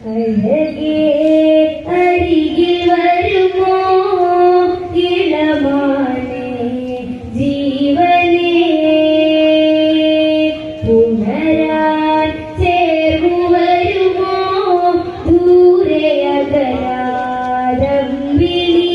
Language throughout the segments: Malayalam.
അഴകേ അരികിൽ വരുമോ ഇളമാനേ ജീവനേ പുണരാൻ ചേർന്നു വരുമോ ദൂരെ അകലാരം വിളി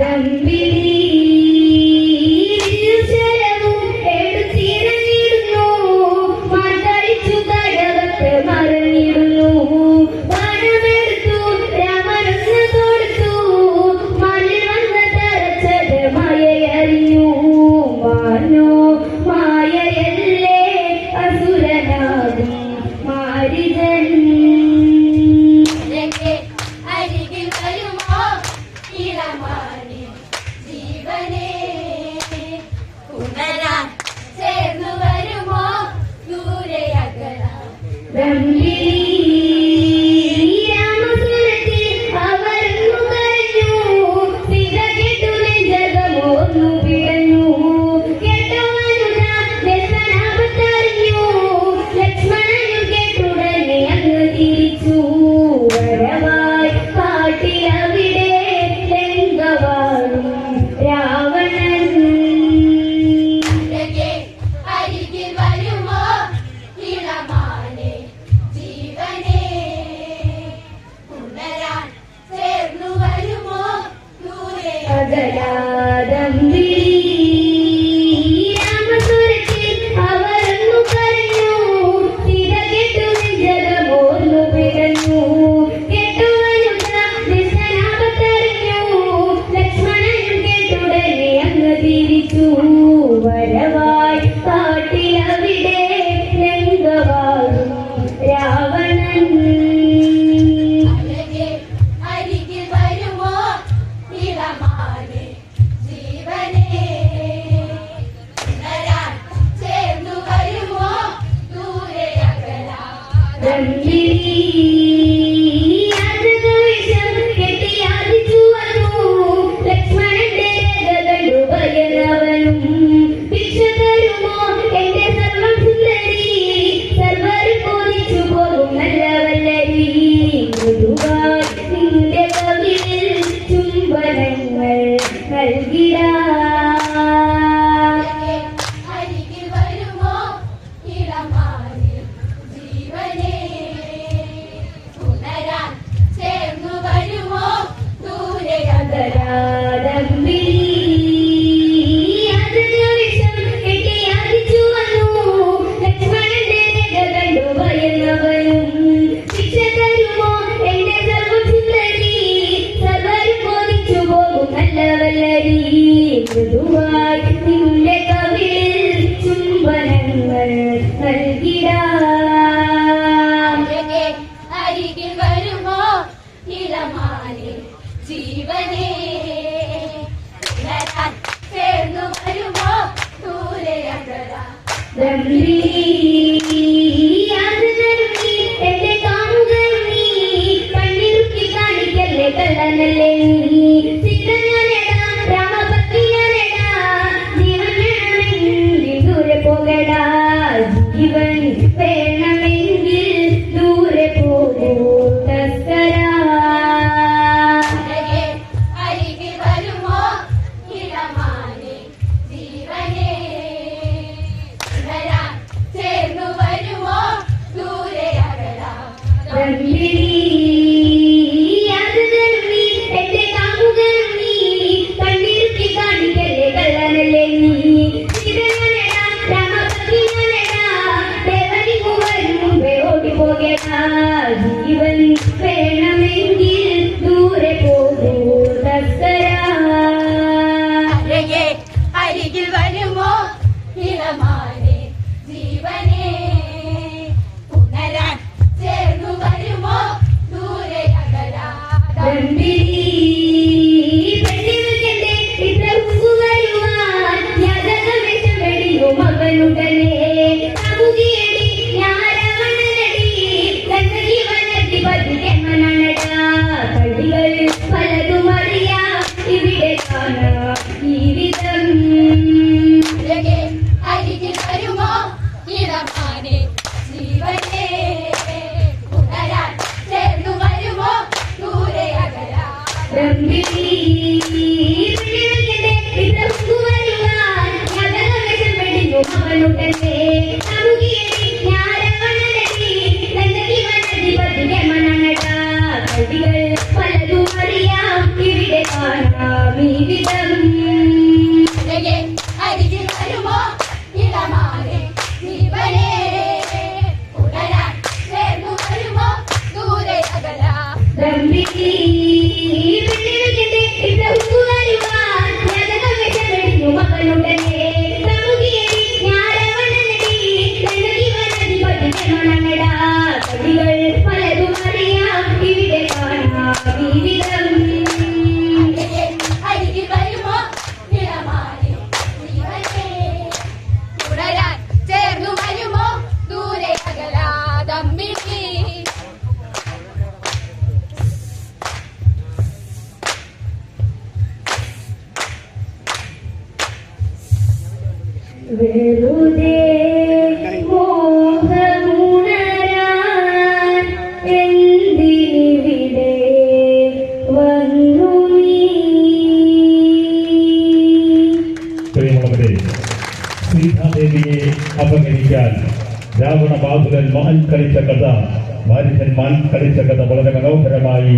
ദമ്പിളി ശരവും എടുത്തിറങ്ങിടുന്നു മർദ്ദടിച്ചു കടവത്ത് മറിഞ്ഞിടുന്നു പണമെടുത്തു രാമനൊന്ന് കൊടുത്തു മണ്ണിൽ വന്ന് തറച്ചത് മായയറിഞ്ഞു മാനോ മായയല്ലേ അസുരനാകും മാരിജൻ അരികിൽ വരുമോ ഇളമാനെ ജീവനെ ഉണരാൻ ചേർന്നു വരുമോ ദൂരെ അകലാൻ രാമസുരത്തിൽ അവരൊന്നു കരഞ്ഞു സീത കേട്ടു നെഞ്ചകമോന്നു പിടഞ്ഞു കേട്ടവനുത വ്യസനാപത്തറിഞ്ഞു ലക്ഷ്മണനു കേട്ടുടനെ അങ്ങ് തിരിച്ചു വരവായി കാട്ടിലവിടെ ലങ്കവാഴും രാവണൻ അരികിൽ വരുമോ ഇളമാനെ ജീവനെ ഉണരാൻ ചേർന്നു വരുമോ ദൂരെ അകലാദംബിളി രാമസുരത്തിൽ അവരൊന്നു കരഞ്ഞു സീത കേട്ടു നെഞ്ചകമോന്നു പിടഞ്ഞു കേട്ടുവനുത വ്യസനാപത്തറിഞ്ഞു ലക്ഷ്മണനും കേട്ടുടനെ അങ്ങ് തിരിച്ചു വരവായി കാട്ടിലവിടെ ലങ്കവാഴും രാവണൻ അരികിൽ വരുമോ ഇളമാനെ ജീവനെ ഉണരാൻ ചേർന്നു വരുമോ ദൂരെ അകലാൻ ദ്വേഷം കെട്ടിയാദിച്ചു വന്നു ലക്ഷ്മണന്റെ രഥകണ്ടു ഭയന്നവനും ഭിക്ഷ തരുമോ എന്റെ സർവം സുന്ദരി സർവരും കൊതിച്ചു പോകും നല്ല വല്ലരി മൃദുവായി നിന്റെ കവിളിൽ ചുംബനങ്ങൾ നൽകിടാം അരികിൽ വരുമോ ഇളമാനെ ജീവനെ ഉണരാൻ ചേർന്നു വരുമോ ദൂരെ അകലാദംബിളി ദ്വേഷം കെട്ടിയാദിച്ചു വന്നു ലക്ഷ്മണന്റെ രഥകണ്ടു ഭയന്നവനും ഭിക്ഷ തരുമോ എന്റെ സർവം സുന്ദരി സർവരും കൊതിച്ചു പോകും നല്ല വല്ലരി മൃദുവായി നിന്റെ കവിളിൽ ചുംബനങ്ങൾ നൽകിടാം അരികിൽ വരുമോ ഇളമാനെ ജീവനെ ഉണരാൻ ചേർന്നു വരുമോ ദൂരെ അകലാൻ എന്റെ കാമുകൻ നീ കണ്ണിറുക്കി കാണിക്കല്ലേ കള്ളനല്ലേ നീ സീത ഞാനെടാ രാമഭക്തി ഞാനെടാ ജീവൻ വേണമെങ്കിൽ ദൂരെ പോകടാ ജീവൻ വേണമെങ്കിൽ ദൂരെ പോകൂ തസ്കരാ അരികിൽ വരുമോ ഇളമാനെ ജീവനെ ഉണരാൻ ചേർന്നു വരുമോ ദൂരെ അകലാൻ എന്റെ കാമുകൻ നീ കണ്ണിറുക്കി കാണിക്കല്ലേ കള്ളനല്ലേ നീ സീത ഞാനെടാ രാമഭക്തി ഞാനെടാ ദേവനി വരും മുമ്പേ ഓടിപ്പോകേടാ ജീവൻ വേണമെങ്കിൽ ദൂരെ പോകൂ തസ്കരാ അരികിൽ വരുമോ ഇളമാനെ ജീവനെ ഉണരാൻ ചേർന്നു വരുമോ ദൂരെ അകലാൻ പെണ്ണിവെക്കന്റെ ഇത്ര വരുവാൻ യാതകവേഷം വെടിയും അവനുടനെ കാമുകിയടി ഞാരവണനടി കണ്ണകി വനത്തി പതിക്കെമ്മനടടാ കടികൾ പലതും അറിയാം ഇവിടെ കാണാം ഈ വിധം അരികിൽ വരുമോ ഇളമാനെ ജീവനെ ഉണരാൻ ചേർന്നു വരുമോ ദൂരെ അകലാൻ പെണ്ണിവെക്കന്റെ ഇത്ര വരുവാൻ യാതകവേഷം വെടിയും അവനുടനെ കാമുകിയടി ഞാരവണനടി കണ്ണകി വനത്തി പതിക്കെമ്മനടടാ കടികൾ പലതും അറിയാം ഇവിടെ കാണാം ഈ വെറുതെ മോഹമുണരാൻ എന്തിവിടെ വന്നു നീ? പ്രിയമുള്ളവരെ, സീതാദേവിയെ അപഹരിക്കാൻ രാവണ ബാഹുലൻ മാൻ കളിച്ച കഥ, മാരിച്ചൻ മാൻ കളിച്ച കഥ വളരെ മനോഹരമായി